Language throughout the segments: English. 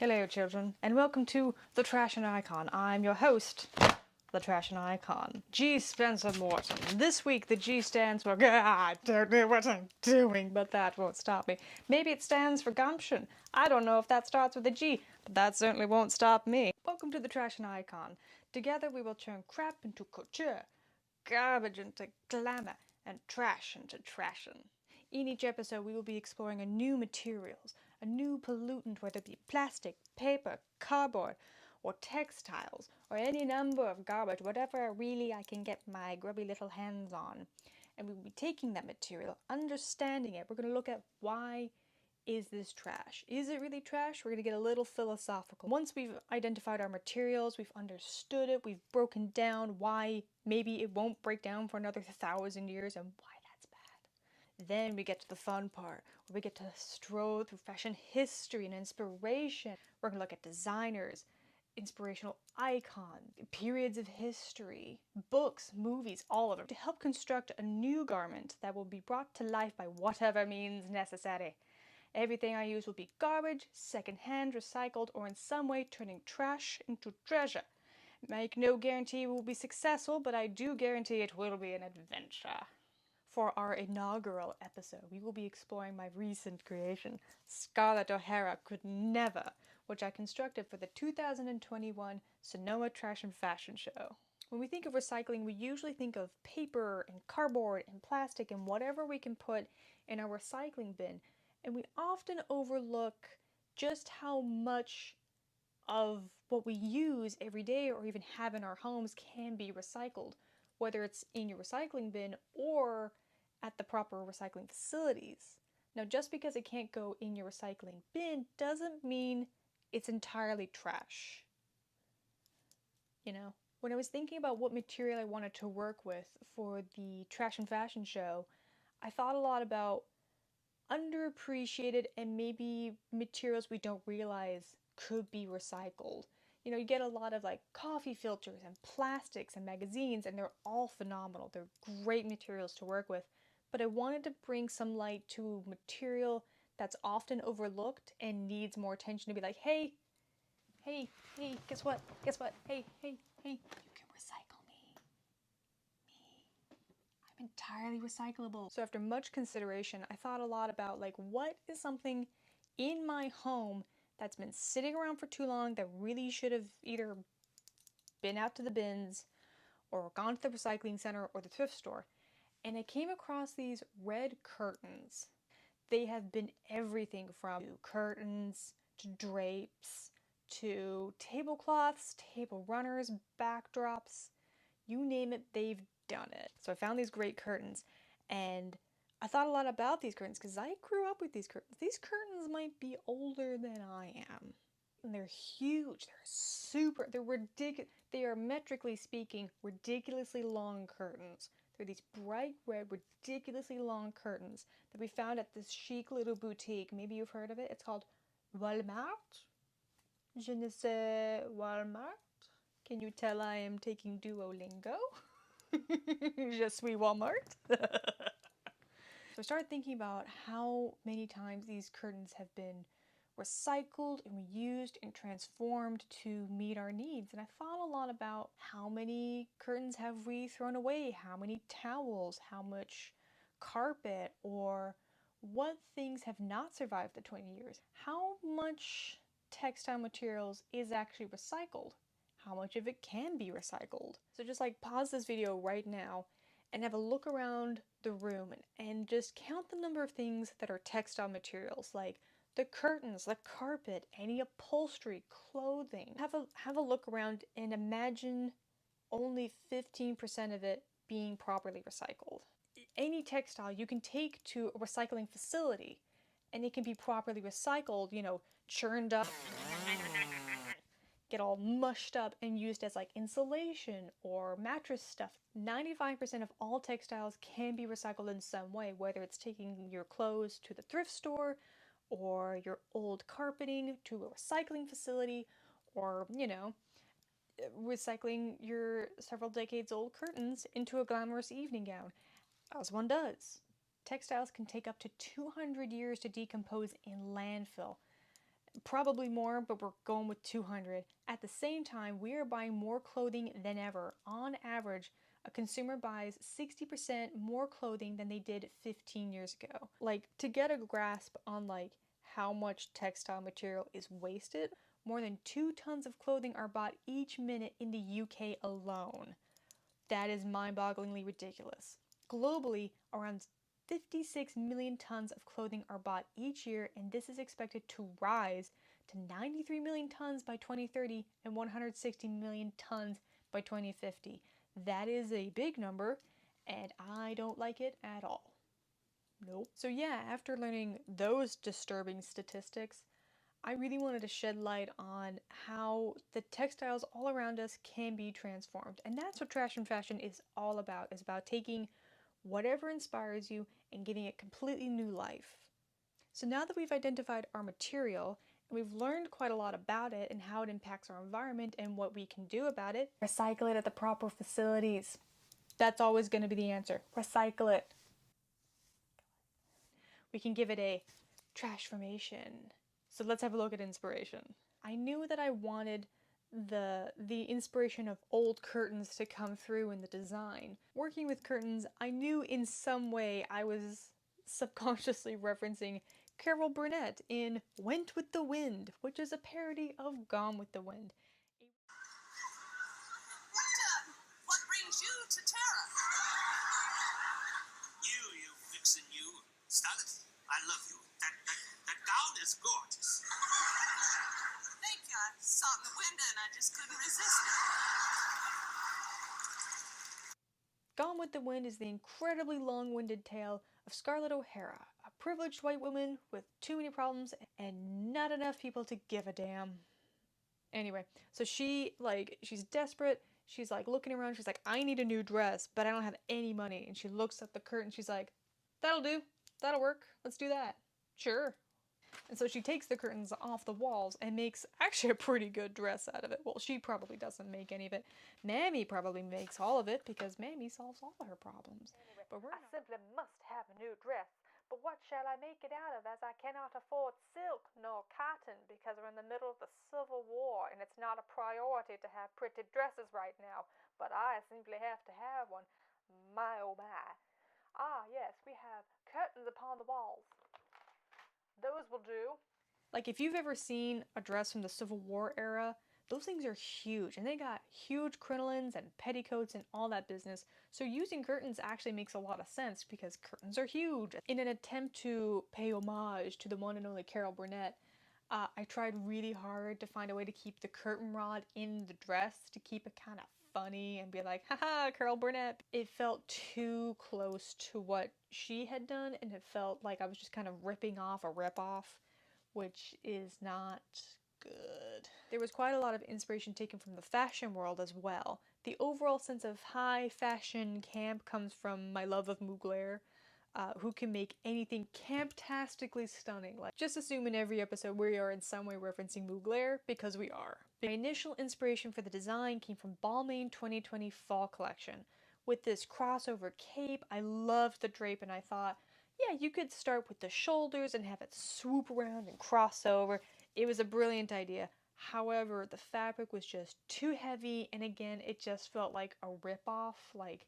Hello children, and welcome to the Trashion Icon. I'm your host, the Trashion Icon, G. Spencer Morton. This week the G stands for I don't know what I'm doing, but that won't stop me. Maybe it stands for gumption. I don't know if that starts with a G, but that certainly won't stop me. Welcome to the Trashion Icon. Together we will turn crap into couture, garbage into glamour, and trash into trashion. In each episode, we will be exploring a new materials, a new pollutant, whether it be plastic, paper, cardboard, or textiles, or any number of garbage, whatever really I can get my grubby little hands on. And we'll be taking that material, understanding it. We're going to look at why is this trash? Is it really trash? We're going to get a little philosophical. Once we've identified our materials, we've understood it, we've broken down why maybe it won't break down for another 1,000 years and why that's bad. Then we get to the fun part, where we get to stroll through fashion history and inspiration. We're going to look at designers, inspirational icons, periods of history, books, movies, all of them, to help construct a new garment that will be brought to life by whatever means necessary. Everything I use will be garbage, second-hand, recycled, or in some way turning trash into treasure. Make no guarantee it will be successful, but I do guarantee it will be an adventure. For our inaugural episode, we will be exploring my recent creation, Scarlett O'Hara Could Never, which I constructed for the 2021 Sonoma Trashion Fashion Show. When we think of recycling, we usually think of paper and cardboard and plastic and whatever we can put in our recycling bin. And we often overlook just how much of what we use every day or even have in our homes can be recycled, whether it's in your recycling bin or at the proper recycling facilities. Now, just because it can't go in your recycling bin doesn't mean it's entirely trash. You know, when I was thinking about what material I wanted to work with for the Trashion Fashion Show, I thought a lot about underappreciated and maybe materials we don't realize could be recycled. You know, you get a lot of like coffee filters and plastics and magazines, and they're all phenomenal. They're great materials to work with. But I wanted to bring some light to material that's often overlooked and needs more attention, to be like, hey, guess what? Hey, you can recycle me. I'm entirely recyclable. So after much consideration, I thought a lot about like, what is something in my home that's been sitting around for too long that really should have either been out to the bins or gone to the recycling center or the thrift store. And I came across these red curtains. They have been everything from curtains to drapes to tablecloths, table runners, backdrops, you name it, they've done it. So I found these great curtains, and I thought a lot about these curtains because I grew up with these curtains. These curtains might be older than I am. And they're huge, they're ridiculous. They are, metrically speaking, ridiculously long curtains. They're these bright red, ridiculously long curtains that we found at this chic little boutique. Maybe you've heard of it. It's called Walmart. Je ne sais Walmart. Can you tell I am taking Duolingo? Je suis Walmart. So I started thinking about how many times these curtains have been recycled and reused and transformed to meet our needs. And I thought a lot about how many curtains have we thrown away, how many towels, how much carpet, or what things have not survived the 20 years. How much textile materials is actually recycled? How much of it can be recycled? So just like pause this video right now and have a look around the room and just count the number of things that are textile materials, like the curtains, the carpet, any upholstery, clothing. Have a look around and imagine only 15% of it being properly recycled. Any textile you can take to a recycling facility and it can be properly recycled, you know, churned up, get all mushed up and used as like insulation or mattress stuff. 95% of all textiles can be recycled in some way, whether it's taking your clothes to the thrift store or your old carpeting to a recycling facility, or, you know, recycling your several decades old curtains into a glamorous evening gown, as one does. Textiles can take up to 200 years to decompose in landfill. Probably more, but we're going with 200. At the same time, we are buying more clothing than ever. On average, a consumer buys 60% more clothing than they did 15 years ago. Like, to get a grasp on like how much textile material is wasted, more than 2 tons of clothing are bought each minute in the UK alone. That is mind-bogglingly ridiculous. Globally, around 56 million tons of clothing are bought each year, and this is expected to rise to 93 million tons by 2030 and 160 million tons by 2050. That is a big number, and I don't like it at all. Nope. So yeah, after learning those disturbing statistics, I really wanted to shed light on how the textiles all around us can be transformed. And that's what Trash and Fashion is all about. It's about taking whatever inspires you and giving it completely new life. So now that we've identified our material, and we've learned quite a lot about it and how it impacts our environment and what we can do about it, recycle it at the proper facilities. That's always going to be the answer. Recycle it. We can give it a trashformation. So let's have a look at inspiration. I knew that I wanted the inspiration of old curtains to come through in the design. Working with curtains, I knew in some way I was subconsciously referencing Carol Burnett in Went with the Wind, which is a parody of Gone with the Wind. What brings you to Terra? You vixen, you. Starlet, I love you. That gown is gorgeous. Thank you. I saw it in the window and I just couldn't resist it. Gone with the Wind is the incredibly long-winded tale of Scarlett O'Hara, a privileged white woman with too many problems and not enough people to give a damn. Anyway, so she's desperate. She's like looking around. She's like, I need a new dress, but I don't have any money. And she looks at the curtain. She's like, that'll do. That'll work. Let's do that. Sure. And so she takes the curtains off the walls and makes actually a pretty good dress out of it. Well, she probably doesn't make any of it. Mammy probably makes all of it because Mammy solves all of her problems. Anyway, but I simply must have a new dress. But what shall I make it out of, as I cannot afford silk nor cotton because we're in the middle of the Civil War and it's not a priority to have pretty dresses right now. But I simply have to have one. My oh my. Ah, yes, we have curtains upon the walls. Those will do. Like, if you've ever seen a dress from the Civil War era, those things are huge, and they got huge crinolines and petticoats and all that business. So using curtains actually makes a lot of sense because curtains are huge. In an attempt to pay homage to the one and only Carol Burnett, I tried really hard to find a way to keep the curtain rod in the dress to keep it kind of funny and be like, haha, Carol Burnett. It felt too close to what she had done, and it felt like I was just kind of ripping off a ripoff, which is not good. There was quite a lot of inspiration taken from the fashion world as well. The overall sense of high fashion camp comes from my love of Mugler, who can make anything camptastically stunning. Like, just assume in every episode we are in some way referencing Mugler, because we are. My initial inspiration for the design came from Balmain 2020 fall collection. With this crossover cape, I loved the drape and I thought, yeah, you could start with the shoulders and have it swoop around and cross over. It was a brilliant idea. However, the fabric was just too heavy, and again, it just felt like a ripoff. Like,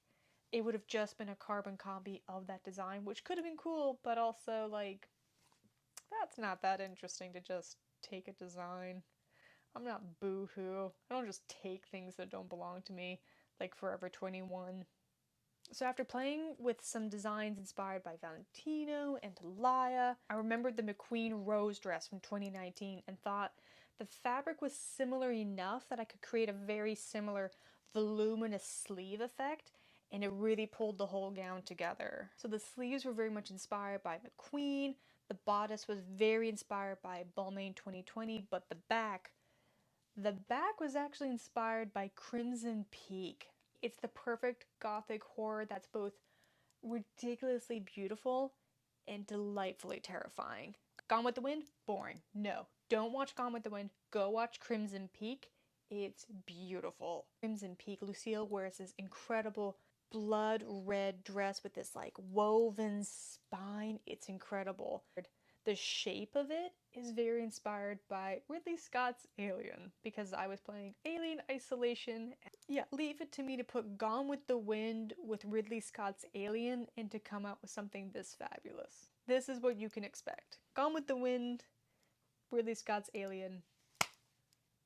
it would have just been a carbon copy of that design, which could have been cool, but also, like, that's not that interesting to just take a design. I'm not Boohoo. I don't just take things that don't belong to me, like Forever 21. So after playing with some designs inspired by Valentino and Talaya, I remembered the McQueen Rose dress from 2019 and thought the fabric was similar enough that I could create a very similar voluminous sleeve effect, and it really pulled the whole gown together. So the sleeves were very much inspired by McQueen, the bodice was very inspired by Balmain 2020, but the back was actually inspired by Crimson Peak. It's the perfect gothic horror that's both ridiculously beautiful and delightfully terrifying. Gone with the Wind? Boring. No, don't watch Gone with the Wind. Go watch Crimson Peak. It's beautiful. Crimson Peak, Lucille wears this incredible blood red dress with this like woven spine. It's incredible. The shape of it is very inspired by Ridley Scott's Alien, because I was playing Alien Isolation. Yeah, leave it to me to put Gone with the Wind with Ridley Scott's Alien and to come out with something this fabulous. This is what you can expect. Gone with the Wind, Ridley Scott's Alien.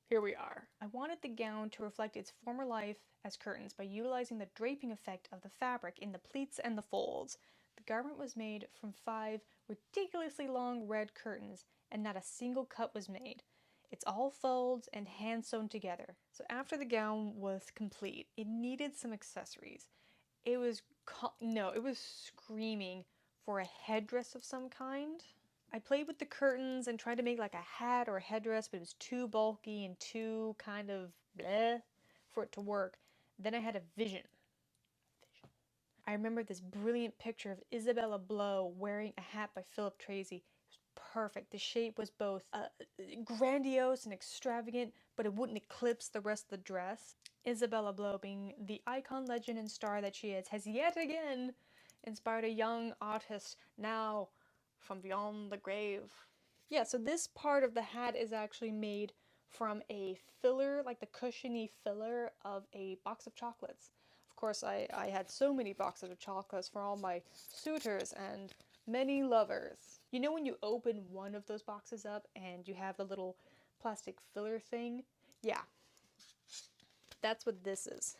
Here we are. I wanted the gown to reflect its former life as curtains by utilizing the draping effect of the fabric in the pleats and the folds. The garment was made from 5 ridiculously long red curtains, and not a single cut was made. It's all folds and hand sewn together. So after the gown was complete, it needed some accessories. It was screaming for a headdress of some kind. I played with the curtains and tried to make like a hat or a headdress, but it was too bulky and too kind of bleh for it to work. Then I had a vision. I remember this brilliant picture of Isabella Blow wearing a hat by Philip Tracy. It was perfect. The shape was both grandiose and extravagant, but it wouldn't eclipse the rest of the dress. Isabella Blow, being the icon, legend, and star that she is, has yet again inspired a young artist now from beyond the grave. Yeah, so this part of the hat is actually made from a filler, like the cushiony filler of a box of chocolates. Of course, I had so many boxes of chocolates for all my suitors and many lovers. You know when you open one of those boxes up and you have the little plastic filler thing? Yeah, that's what this is.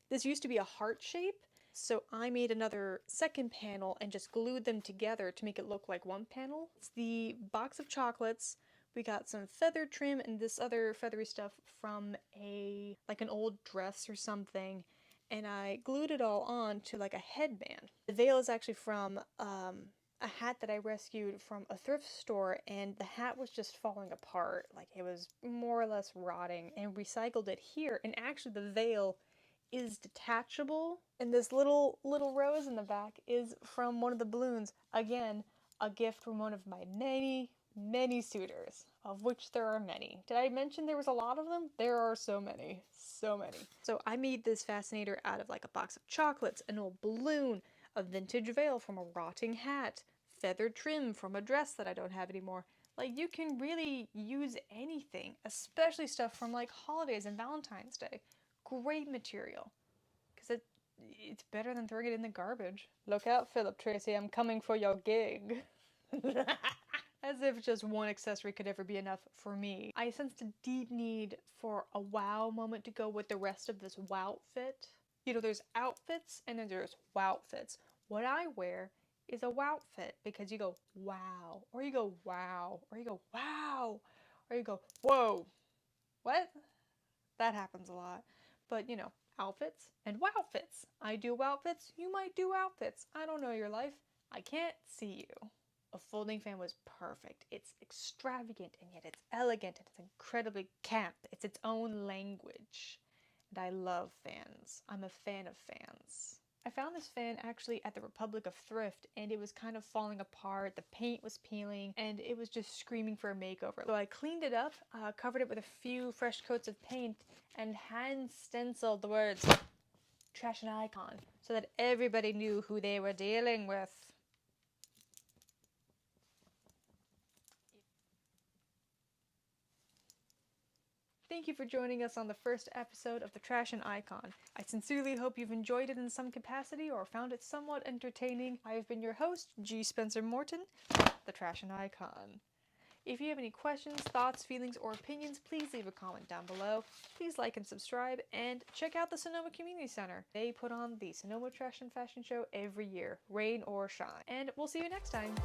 This used to be a heart shape, so I made another second panel and just glued them together to make it look like one panel. It's the box of chocolates. We got some feather trim and this other feathery stuff from an old dress or something, and I glued it all on to like a headband. The veil is actually from a hat that I rescued from a thrift store, and the hat was just falling apart. Like, it was more or less rotting, and recycled it here. And actually the veil is detachable, and this little rose in the back is from one of the balloons. Again, a gift from one of my many suitors, of which there are many. Did I mention there was a lot of them? There are so many. So I made this fascinator out of like a box of chocolates, an old balloon, a vintage veil from a rotting hat, feather trim from a dress that I don't have anymore. Like, you can really use anything, especially stuff from like holidays and Valentine's Day. Great material, because it's better than throwing it in the garbage. Look out, Philip Tracy, I'm coming for your gig. As if just one accessory could ever be enough for me. I sensed a deep need for a wow moment to go with the rest of this wowtfit. You know, there's outfits and then there's wowtfits. What I wear is a wowtfit because you go wow, or you go wow, or you go wow, or you go whoa. What? That happens a lot. But, you know, outfits and wowfits. I do wowfits, you might do outfits. I don't know your life. I can't see you. A folding fan was perfect. It's extravagant and yet it's elegant and it's incredibly camp. It's its own language. And I love fans. I'm a fan of fans. I found this fan actually at the Republic of Thrift, and it was kind of falling apart. The paint was peeling and it was just screaming for a makeover. So I cleaned it up, covered it with a few fresh coats of paint, and hand stenciled the words Trashion Icon so that everybody knew who they were dealing with. Thank you for joining us on the first episode of the Trashion Icon. I sincerely hope you've enjoyed it in some capacity or found it somewhat entertaining. I have been your host, G. Spencer Morton, the Trashion Icon. If you have any questions, thoughts, feelings, or opinions, please leave a comment down below. Please like and subscribe, and check out the Sonoma Community Center. They put on the Sonoma Trash and Fashion Show every year, rain or shine. And we'll see you next time.